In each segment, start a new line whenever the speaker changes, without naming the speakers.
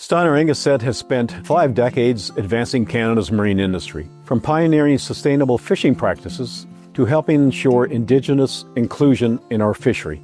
Steinar Engeset has spent 5 decades advancing Canada's marine industry, from pioneering sustainable fishing practices to helping ensure Indigenous inclusion in our fishery.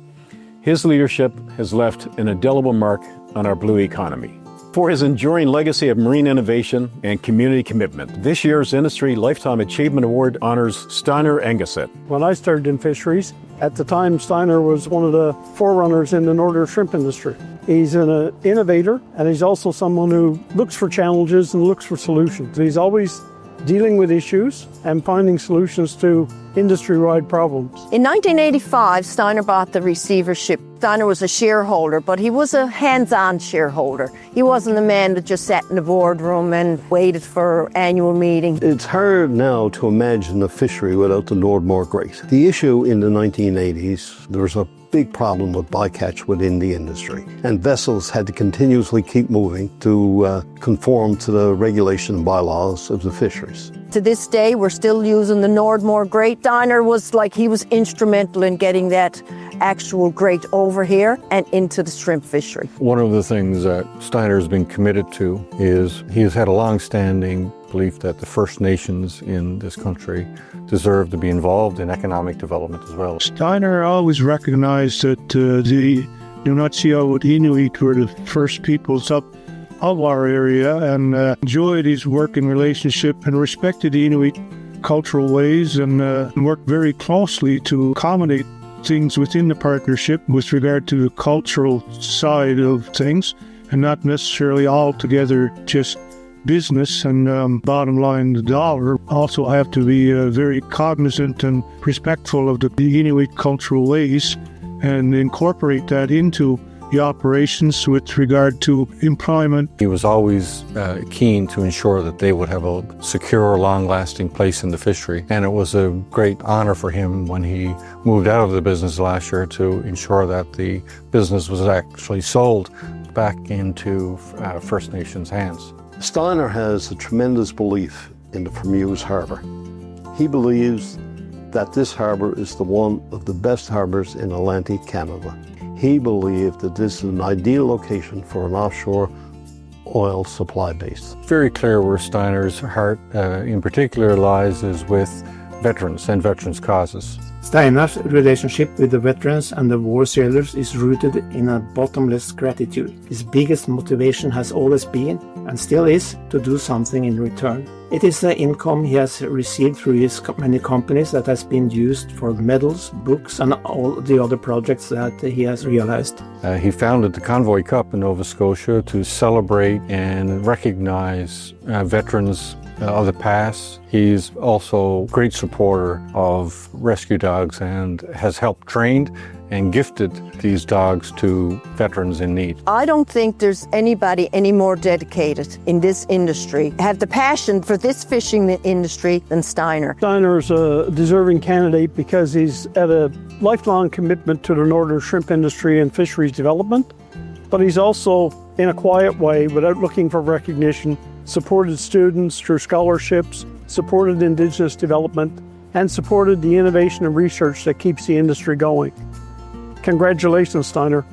His leadership has left an indelible mark on our blue economy. For his enduring legacy of marine innovation and community commitment, this year's Industry Lifetime Achievement Award honors Steinar Engeset.
When I started in fisheries, at the time Steinar was one of the forerunners in the northern shrimp industry. He's an innovator, and he's also someone who looks for challenges and looks for solutions. He's always dealing with issues and finding solutions to industry-wide problems.
In 1985, Steinar bought the receivership. Steinar was a shareholder, but he was a hands-on shareholder. He wasn't a man that just sat in the boardroom and waited for annual meetings.
It's hard now to imagine a fishery without the Nordmore Great. The issue in the 1980s, there was a big problem with bycatch within the industry, and vessels had to continuously keep moving to conform to the regulation and bylaws of the fisheries.
To this day, we're still using the Nordmore Great. Steinar was he was instrumental in getting that actual great over here and into the shrimp fishery.
One of the things that Steinar has been committed to is he has had a long-standing belief that the First Nations in this country deserve to be involved in economic development as well.
Steinar always recognized that the Inuit Inuit were the first peoples up of our area, and enjoyed his working relationship and respected the Inuit cultural ways, and worked very closely to accommodate things within the partnership with regard to the cultural side of things, and not necessarily altogether just business and bottom line the dollar. Also have to be very cognizant and respectful of the Inuit cultural ways and incorporate that into the operations with regard to employment.
He was always keen to ensure that they would have a secure, long-lasting place in the fishery, and it was a great honor for him when he moved out of the business last year to ensure that the business was actually sold back into First Nations hands.
Steinar has a tremendous belief in the Fermuse Harbour. He believes that this harbour is one of the best harbours in Atlantic Canada. He believed that this is an ideal location for an offshore oil supply base.
Very clear where Steinar's heart in particular lies is with veterans and veterans' causes.
Steinar's relationship with the veterans and the war sailors is rooted in a bottomless gratitude. His biggest motivation has always been, and still is, to do something in return. It is the income he has received through his many companies that has been used for medals, books, and all the other projects that he has realized.
He founded the Convoy Cup in Nova Scotia to celebrate and recognize veterans of the past. He's also a great supporter of rescue dogs and has helped train and gifted these dogs to veterans in need.
I don't think there's anybody any more dedicated in this industry, have the passion for this fishing industry than Steinar.
Steinar's a deserving candidate because he's had a lifelong commitment to the northern shrimp industry and fisheries development, but he's also, in a quiet way, without looking for recognition, supported students through scholarships, supported Indigenous development, and supported the innovation and research that keeps the industry going. Congratulations, Steinar.